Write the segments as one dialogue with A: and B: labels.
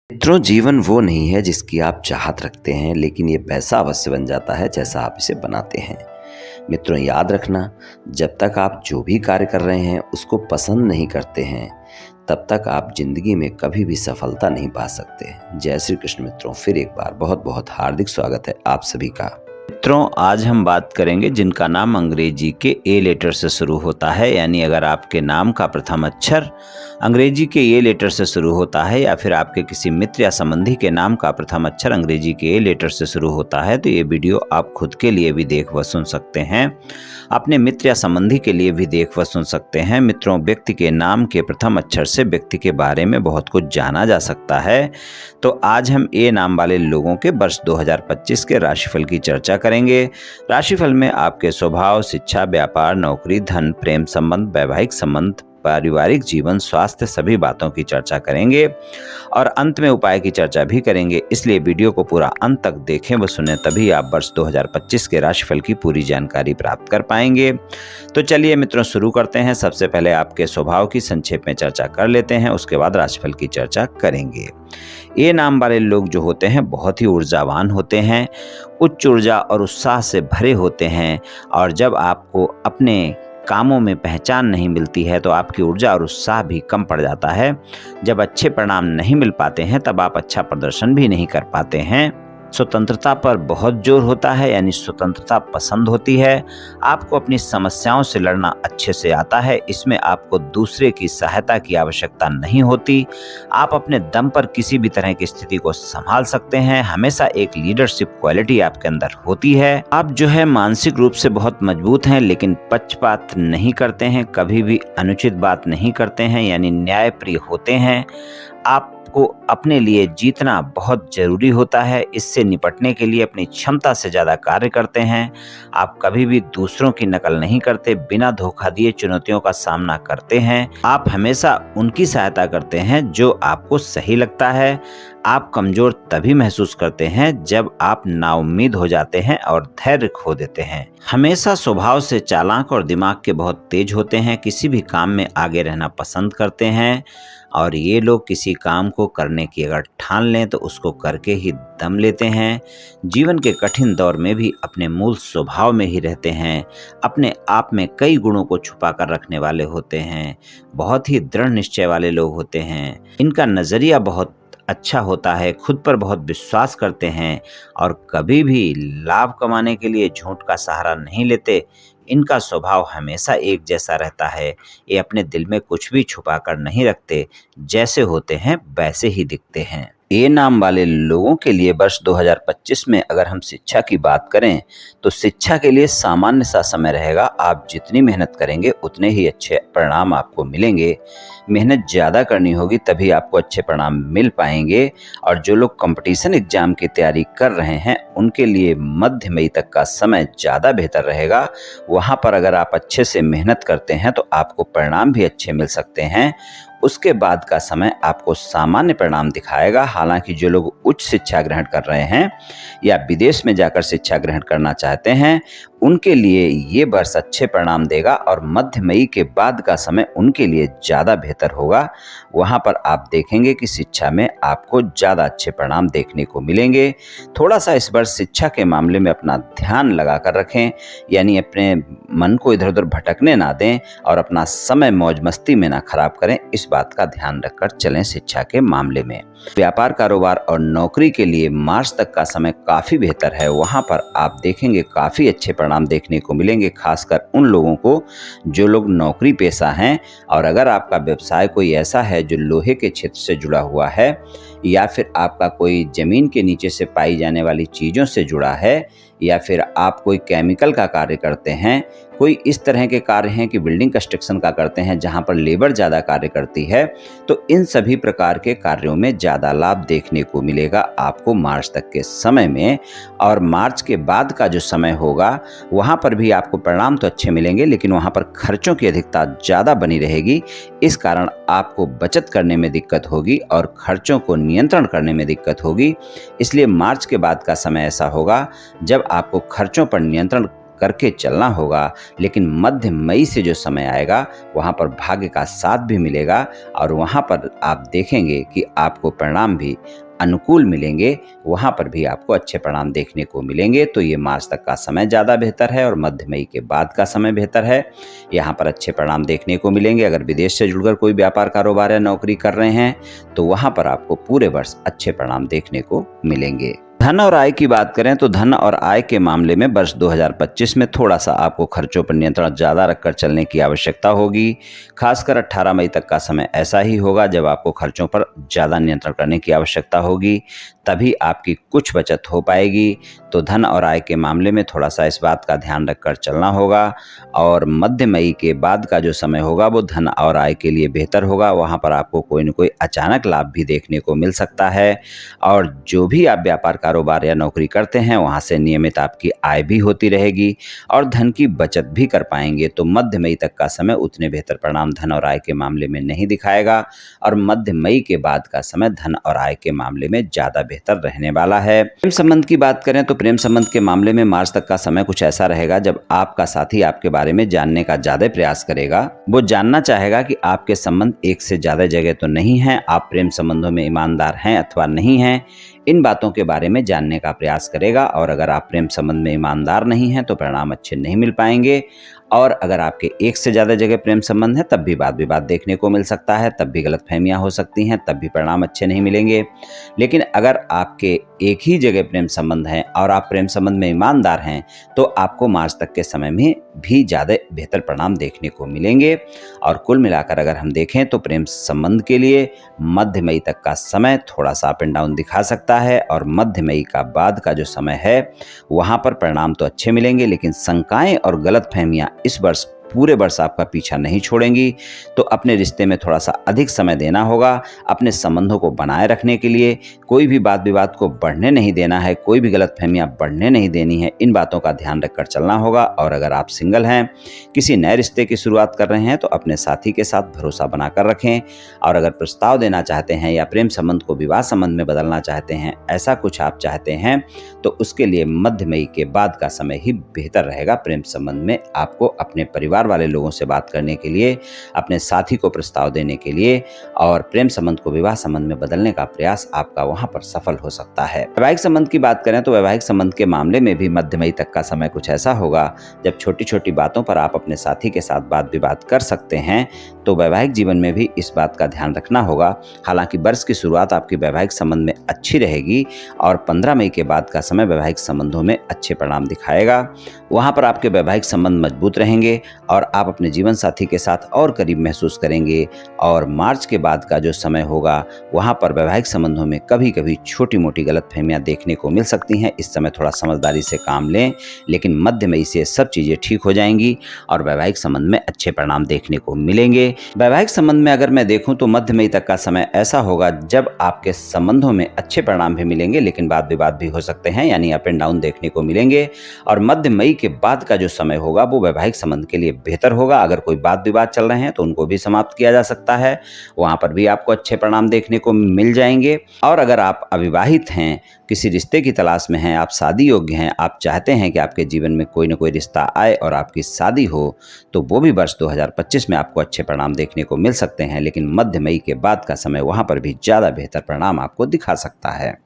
A: मित्रों, जीवन वो नहीं है जिसकी आप चाहत रखते हैं, लेकिन ये वैसा अवश्य बन जाता है जैसा आप इसे बनाते हैं। मित्रों, याद रखना, जब तक आप जो भी कार्य कर रहे हैं उसको पसंद नहीं करते हैं, तब तक आप जिंदगी में कभी भी सफलता नहीं पा सकते। जय श्री कृष्ण। मित्रों, फिर एक बार बहुत बहुत हार्दिक स्वागत है आप सभी का। मित्रों, आज हम बात करेंगे जिनका नाम अंग्रेजी के ए लेटर से शुरू होता है, यानी अगर आपके नाम का प्रथम अक्षर अंग्रेजी के ए लेटर से शुरू होता है या फिर आपके किसी मित्र या संबंधी के नाम का प्रथम अक्षर अंग्रेजी के ए लेटर से शुरू होता है, तो ये वीडियो आप खुद के लिए भी देख व सुन सकते हैं, अपने मित्र या संबंधी के लिए भी देख व सुन सकते हैं। मित्रों, व्यक्ति के नाम के प्रथम अक्षर से व्यक्ति के बारे में बहुत कुछ जाना जा सकता है। तो आज हम ए नाम वाले लोगों के वर्ष 2025 के राशिफल की चर्चा करेंगे। राशिफल में आपके स्वभाव, शिक्षा, व्यापार, नौकरी, धन, प्रेम संबंध, वैवाहिक संबंध, पारिवारिक जीवन, स्वास्थ्य, सभी बातों की चर्चा करेंगे और अंत में उपाय की चर्चा भी करेंगे। इसलिए वीडियो को पूरा अंत तक देखें व सुनें, तभी आप वर्ष 2025 के राशिफल की पूरी जानकारी प्राप्त कर पाएंगे। तो चलिए मित्रों, शुरू करते हैं। सबसे पहले आपके स्वभाव की संक्षेप में चर्चा कर लेते हैं, उसके बाद राशिफल की चर्चा करेंगे। ये नाम वाले लोग जो होते हैं बहुत ही ऊर्जावान होते हैं, उच्च ऊर्जा और उत्साह से भरे होते हैं, और जब आपको अपने कामों में पहचान नहीं मिलती है तो आपकी ऊर्जा और उत्साह भी कम पड़ जाता है। जब अच्छे परिणाम नहीं मिल पाते हैं तब आप अच्छा प्रदर्शन भी नहीं कर पाते हैं। स्वतंत्रता पर बहुत जोर होता है, यानी स्वतंत्रता पसंद होती है। आपको अपनी समस्याओं से लड़ना अच्छे से आता है, इसमें आपको दूसरे की सहायता की आवश्यकता नहीं होती। आप अपने दम पर किसी भी तरह की स्थिति को संभाल सकते हैं। हमेशा एक लीडरशिप क्वालिटी आपके अंदर होती है। आप जो है मानसिक रूप से बहुत मजबूत हैं, लेकिन पक्षपात नहीं करते हैं, कभी भी अनुचित बात नहीं करते हैं, यानी न्यायप्रिय होते हैं। आपको अपने लिए जीतना बहुत जरूरी होता है, इससे निपटने के लिए अपनी क्षमता से ज़्यादा कार्य करते हैं। आप कभी भी दूसरों की नकल नहीं करते, बिना धोखा दिए चुनौतियों का सामना करते हैं। आप हमेशा उनकी सहायता करते हैं जो आपको सही लगता है। आप कमज़ोर तभी महसूस करते हैं जब आप नाउम्मीद हो जाते हैं और धैर्य खो देते हैं। हमेशा स्वभाव से चालाक और दिमाग के बहुत तेज होते हैं, किसी भी काम में आगे रहना पसंद करते हैं, और ये लोग किसी काम को करने की अगर ठान लें तो उसको करके ही दम लेते हैं। जीवन के कठिन दौर में भी अपने मूल स्वभाव में ही रहते हैं। अपने आप में कई गुणों को छुपा कर रखने वाले होते हैं। बहुत ही दृढ़ निश्चय वाले लोग होते हैं। इनका नज़रिया बहुत अच्छा होता है, खुद पर बहुत विश्वास करते हैं और कभी भी लाभ कमाने के लिए झूठ का सहारा नहीं लेते। इनका स्वभाव हमेशा एक जैसा रहता है। ये अपने दिल में कुछ भी छुपा कर नहीं रखते, जैसे होते हैं वैसे ही दिखते हैं। ए नाम वाले लोगों के लिए वर्ष 2025 में अगर हम शिक्षा की बात करें तो शिक्षा के लिए सामान्य सा समय रहेगा। आप जितनी मेहनत करेंगे उतने ही अच्छे परिणाम आपको मिलेंगे। मेहनत ज़्यादा करनी होगी तभी आपको अच्छे परिणाम मिल पाएंगे। और जो लोग कंपटीशन एग्जाम की तैयारी कर रहे हैं उनके लिए मध्य मई तक का समय ज़्यादा बेहतर रहेगा। वहाँ पर अगर आप अच्छे से मेहनत करते हैं तो आपको परिणाम भी अच्छे मिल सकते हैं। उसके बाद का समय आपको सामान्य परिणाम दिखाएगा। हालांकि जो लोग उच्च शिक्षा ग्रहण कर रहे हैं या विदेश में जाकर शिक्षा ग्रहण करना चाहते हैं उनके लिए ये वर्ष अच्छे परिणाम देगा, और मध्य मई के बाद का समय उनके लिए ज़्यादा बेहतर होगा। वहाँ पर आप देखेंगे कि शिक्षा में आपको ज़्यादा अच्छे परिणाम देखने को मिलेंगे। थोड़ा सा इस वर्ष शिक्षा के मामले में अपना ध्यान लगा कर रखें, यानी अपने मन को इधर उधर भटकने ना दें और अपना समय मौज मस्ती में ना खराब करें। इस बात का ध्यान रखकर चलें शिक्षा के मामले में। व्यापार, कारोबार और नौकरी के लिए मार्च तक का समय काफ़ी बेहतर है। वहाँ पर आप देखेंगे काफ़ी अच्छे परिणाम देखने को मिलेंगे, खासकर उन लोगों को जो लोग नौकरी पेशा हैं। और अगर आपका व्यवसाय कोई ऐसा है जो लोहे के क्षेत्र से जुड़ा हुआ है, या फिर आपका कोई ज़मीन के नीचे से पाई जाने वाली चीज़ों से जुड़ा है, या फिर आप कोई केमिकल का कार्य करते हैं, कोई इस तरह के कार्य हैं कि बिल्डिंग कंस्ट्रक्शन का करते हैं जहां पर लेबर ज़्यादा कार्य करती है, तो इन सभी प्रकार के कार्यों में ज़्यादा लाभ देखने को मिलेगा आपको मार्च तक के समय में। और मार्च के बाद का जो समय होगा वहां पर भी आपको परिणाम तो अच्छे मिलेंगे, लेकिन वहां पर खर्चों की अधिकता ज़्यादा बनी रहेगी। इस कारण आपको बचत करने में दिक्कत होगी और खर्चों को नियंत्रण करने में दिक्कत होगी। इसलिए मार्च के बाद का समय ऐसा होगा जब आपको खर्चों पर नियंत्रण करके चलना होगा। लेकिन मध्य मई से जो समय आएगा वहाँ पर भाग्य का साथ भी मिलेगा और वहाँ पर आप देखेंगे कि आपको परिणाम भी अनुकूल मिलेंगे, वहाँ पर भी आपको अच्छे परिणाम देखने को मिलेंगे। तो ये मार्च तक का समय ज़्यादा बेहतर है और मध्य मई के बाद का समय बेहतर है। यहाँ पर अच्छे परिणाम देखने को मिलेंगे। अगर विदेश से जुड़कर कोई व्यापार, कारोबार या नौकरी कर रहे हैं तो वहाँ पर आपको पूरे वर्ष अच्छे परिणाम देखने को मिलेंगे। धन और आय की बात करें तो धन और आय के मामले में वर्ष 2025 में थोड़ा सा आपको खर्चों पर नियंत्रण ज़्यादा रखकर चलने की आवश्यकता होगी। खासकर 18 मई तक का समय ऐसा ही होगा जब आपको खर्चों पर ज़्यादा नियंत्रण करने की आवश्यकता होगी, तभी आपकी कुछ बचत हो पाएगी। तो धन और आय के मामले में थोड़ा सा इस बात का ध्यान रखकर चलना होगा। और मध्य मई के बाद का जो समय होगा वो धन और आय के लिए बेहतर होगा। वहाँ पर आपको कोई न कोई अचानक लाभ भी देखने को मिल सकता है और जो भी आप व्यापार, कारोबार या नौकरी करते हैं वहाँ से नियमित आपकी आय भी होती रहेगी और धन की बचत भी कर पाएंगे। तो मध्य मई तक का समय उतने बेहतर परिणाम धन और आय के मामले में नहीं दिखाएगा और मध्य मई के बाद का समय धन और आय के मामले में ज़्यादा बेहतर रहने वाला है। प्रेम संबंध की बात करें तो प्रेम संबंध के मामले में मार्च तक का समय कुछ ऐसा रहेगा जब आपका साथी आपके बारे में जानने का ज़्यादा प्रयास करेगा। वो जानना चाहेगा कि आपके संबंध एक से ज़्यादा जगह तो नहीं हैं, आप प्रेम संबंधों में ईमानदार हैं अथवा नहीं हैं, इन बातों के बारे में जानने का प्रयास करेगा। और अगर आप प्रेम संबंध में ईमानदार नहीं हैं तो परिणाम अच्छे नहीं मिल पाएंगे। और अगर आपके एक से ज़्यादा जगह प्रेम संबंध है तब भी वाद विवाद देखने को मिल सकता है, तब भी गलतफहमियां हो सकती हैं, तब भी परिणाम अच्छे नहीं मिलेंगे। लेकिन अगर आपके एक ही जगह प्रेम संबंध है और आप प्रेम संबंध में ईमानदार हैं तो आपको मार्च तक के समय में भी ज़्यादा बेहतर परिणाम देखने को मिलेंगे। और कुल मिलाकर अगर हम देखें तो प्रेम संबंध के लिए मध्य मई तक का समय थोड़ा सा अप एंड डाउन दिखा सकता है और मध्य मई का बाद का जो समय है वहाँ पर परिणाम तो अच्छे मिलेंगे, लेकिन शंकाएं और गलतफहमियां इस वर्ष पूरे वर्ष आपका पीछा नहीं छोड़ेंगी। तो अपने रिश्ते में थोड़ा सा अधिक समय देना होगा। अपने संबंधों को बनाए रखने के लिए कोई भी वाद विवाद को बढ़ने नहीं देना है, कोई भी गलतफहमियां बढ़ने नहीं देनी है, इन बातों का ध्यान रखकर चलना होगा। और अगर आप सिंगल हैं, किसी नए रिश्ते की शुरुआत कर रहे हैं तो अपने साथी के साथ भरोसा बनाकर रखें। और अगर प्रस्ताव देना चाहते हैं या प्रेम संबंध को विवाह संबंध में बदलना चाहते हैं, ऐसा कुछ आप चाहते हैं तो उसके लिए मध्य मई के बाद का समय ही बेहतर रहेगा। प्रेम संबंध में आपको अपने परिवार वाले लोगों से बात करने के लिए, अपने साथी को प्रस्ताव देने के लिए और प्रेम संबंध को विवाह संबंध में बदलने का प्रयास आपका वहां पर सफल हो सकता है। वैवाहिक संबंध की बात करें तो वैवाहिक संबंध के मामले में भी मध्य मई तक का समय कुछ ऐसा होगा जब छोटी छोटी बातों पर आप अपने साथी के साथ वाद विवाद कर सकते हैं। तो वैवाहिक जीवन में भी इस बात का ध्यान रखना होगा। हालांकि वर्ष की शुरुआत आपकी वैवाहिक संबंध में अच्छी रहेगी और 15 मई के बाद का समय वैवाहिक संबंधों में अच्छे परिणाम दिखाएगा। वहां पर आपके वैवाहिक संबंध मजबूत रहेंगे और आप अपने जीवन साथी के साथ और करीब महसूस करेंगे। और मार्च के बाद का जो समय होगा वहां पर वैवाहिक संबंधों में कभी कभी छोटी मोटी गलतफहमियां देखने को मिल सकती हैं। इस समय थोड़ा समझदारी से काम लें, लेकिन मध्य मई से सब चीज़ें ठीक हो जाएंगी और वैवाहिक संबंध में अच्छे परिणाम देखने को मिलेंगे। वैवाहिक संबंध में अगर मैं देखूं तो मध्य मई तक का समय ऐसा होगा जब आपके संबंधों में अच्छे परिणाम भी मिलेंगे, लेकिन वाद विवाद भी हो सकते हैं, यानी अप एंड डाउन देखने को मिलेंगे। और मध्य मई के बाद का जो समय होगा वो वैवाहिक संबंध के लिए बेहतर होगा। अगर कोई वाद विवाद चल रहे हैं तो उनको भी समाप्त किया जा सकता है, वहां पर भी आपको अच्छे परिणाम देखने को मिल जाएंगे। और अगर आप अविवाहित हैं, किसी रिश्ते की तलाश में हैं, आप शादी योग्य हैं, आप चाहते हैं कि आपके जीवन में कोई न कोई रिश्ता आए और आपकी शादी हो, तो वो भी वर्ष 2025 में आपको अच्छे परिणाम देखने को मिल सकते हैं। लेकिन मध्य मई के बाद का समय वहां पर भी ज़्यादा बेहतर परिणाम आपको दिखा सकता है।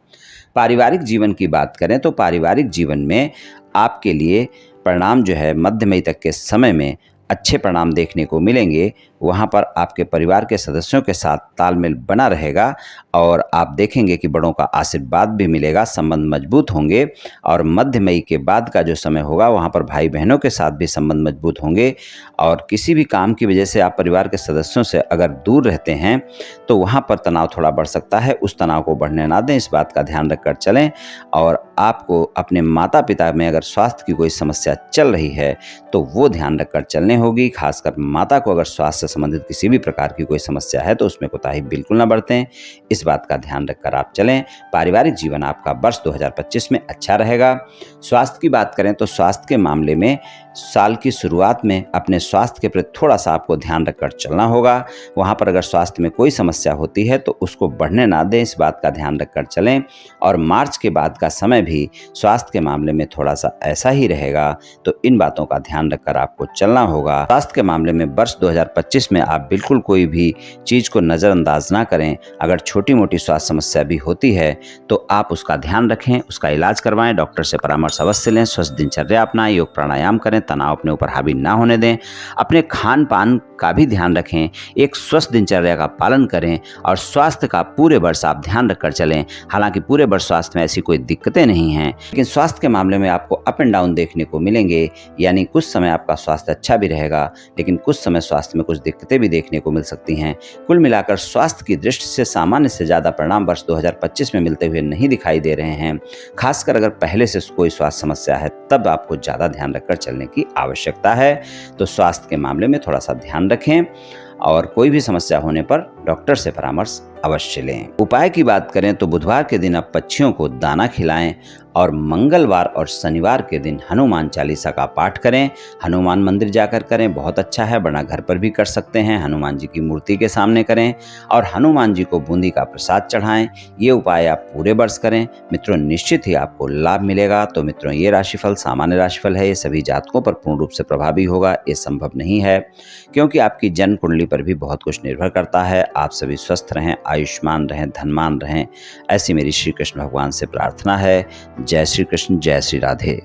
A: पारिवारिक जीवन की बात करें तो पारिवारिक जीवन में आपके लिए परिणाम जो है मध्य मई तक के समय में अच्छे परिणाम देखने को मिलेंगे। वहाँ पर आपके परिवार के सदस्यों के साथ तालमेल बना रहेगा और आप देखेंगे कि बड़ों का आशीर्वाद भी मिलेगा, संबंध मजबूत होंगे। और मध्य मई के बाद का जो समय होगा वहाँ पर भाई बहनों के साथ भी संबंध मजबूत होंगे। और किसी भी काम की वजह से आप परिवार के सदस्यों से अगर दूर रहते हैं तो वहाँ पर तनाव थोड़ा बढ़ सकता है, उस तनाव को बढ़ने ना दें, इस बात का ध्यान रखकर चलें। और आपको अपने माता पिता में अगर स्वास्थ्य की कोई समस्या चल रही है तो वो ध्यान रखकर चलने होगी। खासकर माता को अगर स्वास्थ्य संबंधित किसी भी प्रकार की कोई समस्या है तो उसमें कोताही बिल्कुल ना बरतें। इस बात का ध्यान रखकर आप चलें। पारिवारिक जीवन आपका वर्ष 2025 में अच्छा रहेगा। स्वास्थ्य की बात करें तो स्वास्थ्य के मामले में साल की शुरुआत में अपने स्वास्थ्य के प्रति थोड़ा सा आपको ध्यान रखकर चलना होगा। वहाँ पर अगर स्वास्थ्य में कोई समस्या होती है तो उसको बढ़ने ना दें, इस बात का ध्यान रखकर चलें। और मार्च के बाद का समय भी स्वास्थ्य के मामले में थोड़ा सा ऐसा ही रहेगा, तो इन बातों का ध्यान रखकर आपको चलना होगा। स्वास्थ्य के मामले में वर्ष 2025 में आप बिल्कुल कोई भी चीज़ को नज़रअंदाज ना करें। अगर छोटी मोटी स्वास्थ्य समस्या भी होती है तो आप उसका ध्यान रखें, उसका इलाज करवाएं, डॉक्टर से परामर्श अवश्य लें, स्वस्थ दिनचर्या अपनाएं, योग प्राणायाम करें, तनाव अपने ऊपर हावी ना होने दें, अपने खान पान का भी ध्यान रखें, एक स्वस्थ दिनचर्या का पालन करें और स्वास्थ्य का पूरे वर्ष आप ध्यान रखकर चलें। हालांकि पूरे वर्ष स्वास्थ्य में ऐसी कोई दिक्कतें नहीं हैं, लेकिन स्वास्थ्य के मामले में आपको अप एंड डाउन देखने को मिलेंगे। यानी कुछ समय आपका स्वास्थ्य अच्छा भी रहेगा, लेकिन कुछ समय स्वास्थ्य में कुछ दिक्कतें भी देखने को मिल सकती हैं। कुल मिलाकर स्वास्थ्य की दृष्टि से सामान्य से ज़्यादा परिणाम वर्ष 2025 में मिलते हुए नहीं दिखाई दे रहे हैं। खासकर अगर पहले से कोई स्वास्थ्य समस्या है तब आपको ज़्यादा ध्यान रखकर चलने की आवश्यकता है। तो स्वास्थ्य के मामले में थोड़ा सा ध्यान रखें और कोई भी समस्या होने पर डॉक्टर से परामर्श अवश्य लें। उपाय की बात करें तो बुधवार के दिन आप पक्षियों को दाना खिलाएं और मंगलवार और शनिवार के दिन हनुमान चालीसा का पाठ करें। हनुमान मंदिर जाकर करें, बहुत अच्छा है, वरना घर पर भी कर सकते हैं। हनुमान जी की मूर्ति के सामने करें और हनुमान जी को बूंदी का प्रसाद चढ़ाएं। ये उपाय आप पूरे वर्ष करें मित्रों, निश्चित ही आपको लाभ मिलेगा। तो मित्रों, ये राशिफल सामान्य राशिफल है, ये सभी जातकों पर पूर्ण रूप से प्रभावी होगा ये संभव नहीं है, क्योंकि आपकी जन्म कुंडली पर भी बहुत कुछ निर्भर करता है। आप सभी स्वस्थ रहें, आयुष्मान रहें, धनवान रहें, ऐसी मेरी श्री कृष्ण भगवान से प्रार्थना है। जय श्री कृष्ण, जय श्री राधे।